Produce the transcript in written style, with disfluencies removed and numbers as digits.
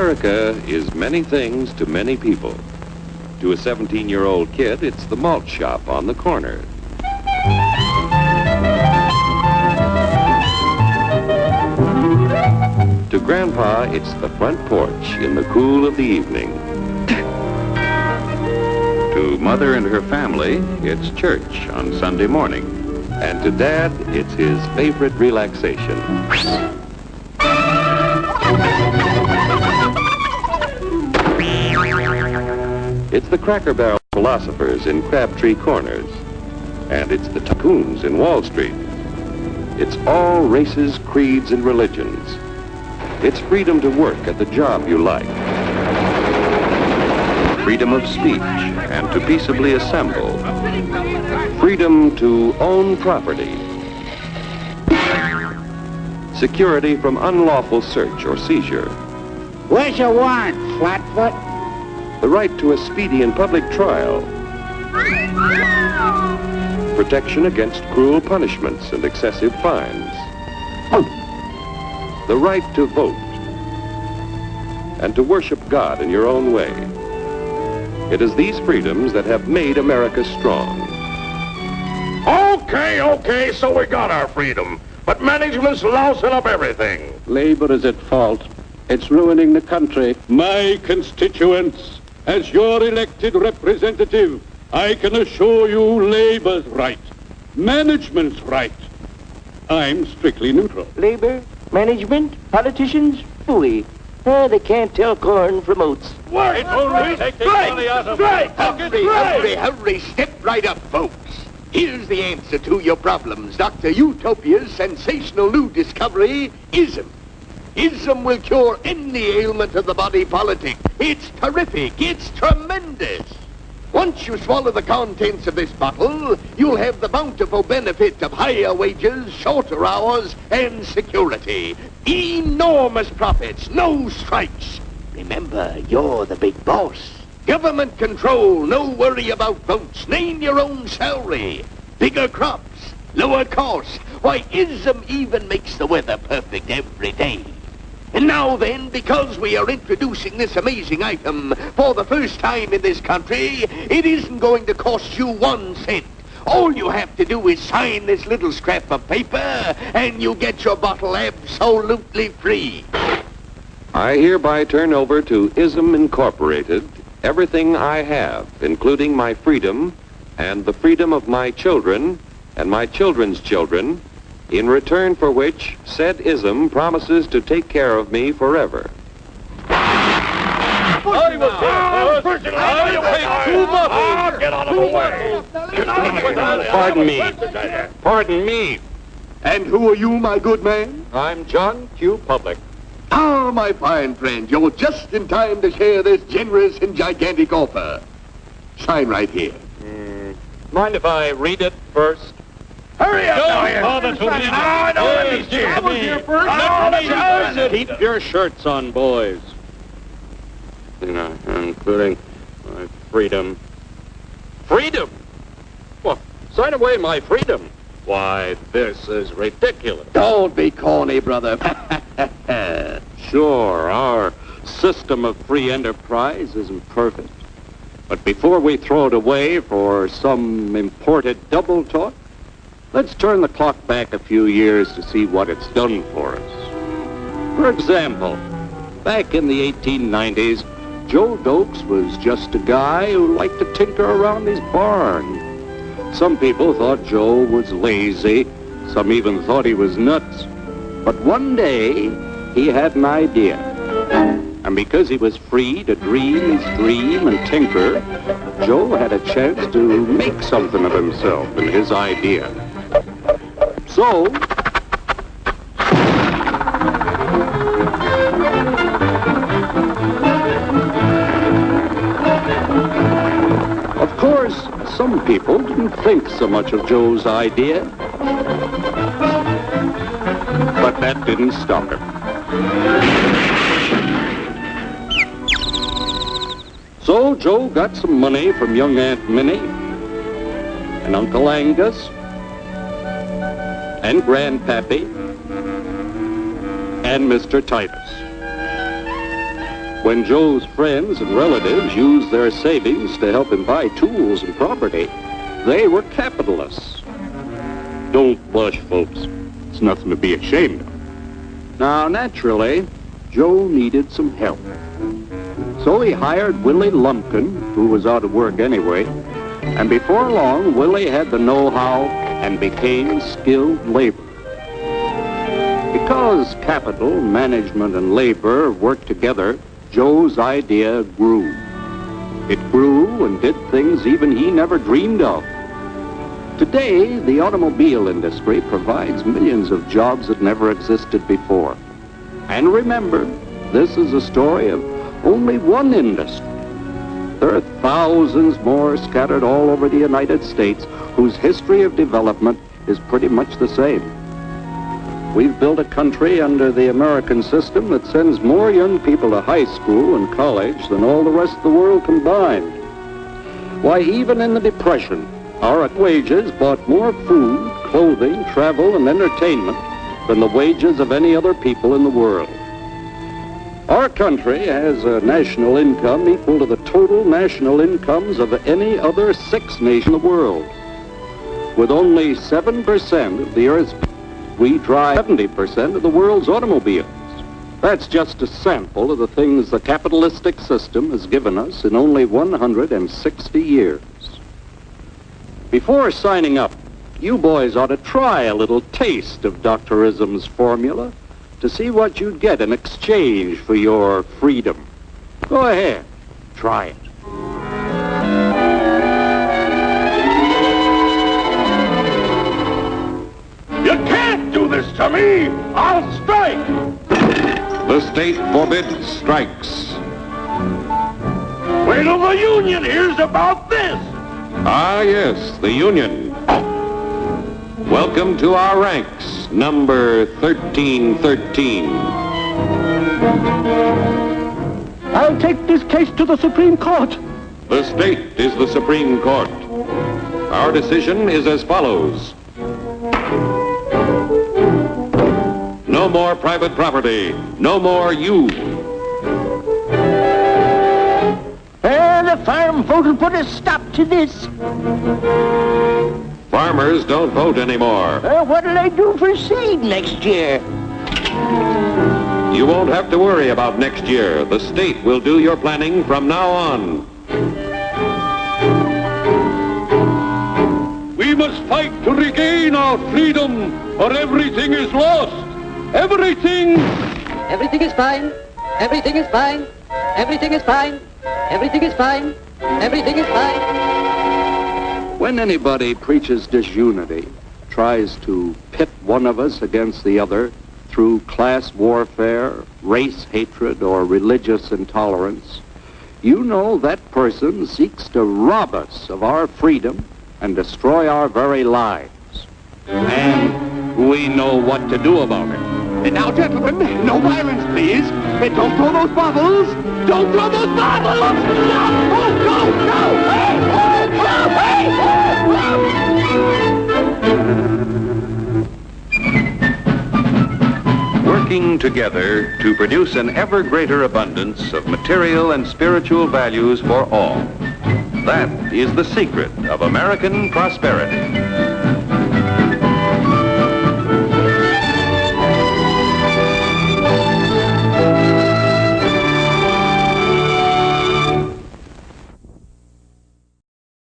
America is many things to many people. To a 17-year-old kid, it's the malt shop on the corner. To Grandpa, it's the front porch in the cool of the evening. To Mother and her family, it's church on Sunday morning. And to Dad, it's his favorite relaxation. It's the Cracker Barrel philosophers in Crabtree Corners. And it's the tycoons in Wall Street. It's all races, creeds, and religions. It's freedom to work at the job you like. Freedom of speech and to peaceably assemble. Freedom to own property. Security from unlawful search or seizure. What's your warrant, Flatfoot? The right to a speedy and public trial. Protection against cruel punishments and excessive fines. The right to vote. And to worship God in your own way. It is these freedoms that have made America strong. Okay, so we got our freedom. But management's lousing up everything. Labor is at fault. It's ruining the country. My constituents, as your elected representative, I can assure you Labor's right. Management's right. I'm strictly neutral. Labor, management, politicians, phooey. They can't tell corn from oats. Wait, Hurry, step right up, folks. Here's the answer to your problems. Dr. Utopia's sensational new discovery, ism. Ism will cure any ailment of the body politic. It's terrific. It's tremendous. Once you swallow the contents of this bottle, you'll have the bountiful benefit of higher wages, shorter hours, and security. Enormous profits, no strikes. Remember, you're the big boss. Government control, no worry about votes. Name your own salary. Bigger crops, lower costs. Why, ism even makes the weather perfect every day. And now then, because we are introducing this amazing item for the first time in this country, it isn't going to cost you 1 cent. All you have to do is sign this little scrap of paper, and you get your bottle absolutely free. I hereby turn over to ISM Incorporated everything I have, including my freedom and the freedom of my children and my children's children, in return for which said ISM promises to take care of me forever. Get out of the way. Pardon me. And who are you, my good man? I'm John Q. Public. Ah, my fine friend, you're just in time to share this generous and gigantic offer. Sign right here. Mind if I read it first? Hurry up, Keep your shirts on, boys. Including my freedom. Freedom? Well, sign away my freedom. Why, this is ridiculous. Don't be corny, brother. Sure, our system of free enterprise isn't perfect. But before we throw it away for some imported double talk, let's turn the clock back a few years to see what it's done for us. For example, back in the 1890s, Joe Dokes was just a guy who liked to tinker around his barn. Some people thought Joe was lazy. Some even thought he was nuts. But one day, he had an idea. And because he was free to dream his dream and tinker, Joe had a chance to make something of himself and his idea. So, of course, some people didn't think so much of Joe's idea. But that didn't stop him. So Joe got some money from young Aunt Minnie and Uncle Angus and Grandpappy and Mr. Titus. When Joe's friends and relatives used their savings to help him buy tools and property, they were capitalists. Don't blush, folks. It's nothing to be ashamed of. Now, naturally, Joe needed some help. So he hired Willie Lumpkin, who was out of work anyway, and before long, Willie had the know-how and became skilled labor. Because capital, management, and labor worked together, Joe's idea grew. It grew and did things even he never dreamed of. Today, the automobile industry provides millions of jobs that never existed before. And remember, this is a story of only one industry. There are thousands more scattered all over the United States whose history of development is pretty much the same. We've built a country under the American system that sends more young people to high school and college than all the rest of the world combined. Why, even in the Depression, our wages bought more food, clothing, travel, and entertainment than the wages of any other people in the world. Our country has a national income equal to the total national incomes of any other 6 nations in the world. With only 7% of the Earth's people, we drive 70% of the world's automobiles. That's just a sample of the things the capitalistic system has given us in only 160 years. Before signing up, you boys ought to try a little taste of Dr. Ism's formula to see what you'd get in exchange for your freedom. Go ahead, try it. You can't do this to me! I'll strike! The state forbids strikes. Wait till the union hears about this! Ah, yes, the union. Welcome to our ranks, number 1313. I'll take this case to the Supreme Court. The state is the Supreme Court. Our decision is as follows. No more private property. No more you. The farm vote will put a stop to this. Farmers don't vote anymore. What'll I do for seed next year? You won't have to worry about next year. The state will do your planning from now on. We must fight to regain our freedom, or everything is lost. Everything! Everything is fine. Everything is fine. Everything is fine. Everything is fine. Everything is fine. When anybody preaches disunity, tries to pit one of us against the other through class warfare, race hatred, or religious intolerance, you know that person seeks to rob us of our freedom and destroy our very lives. And we know what to do about it. Now, gentlemen, no violence, please. Don't throw those bottles. Don't throw those bottles! No! Oh, no! No! Hey! Oh, no! Hey! Working together to produce an ever greater abundance of material and spiritual values for all. That is the secret of American prosperity.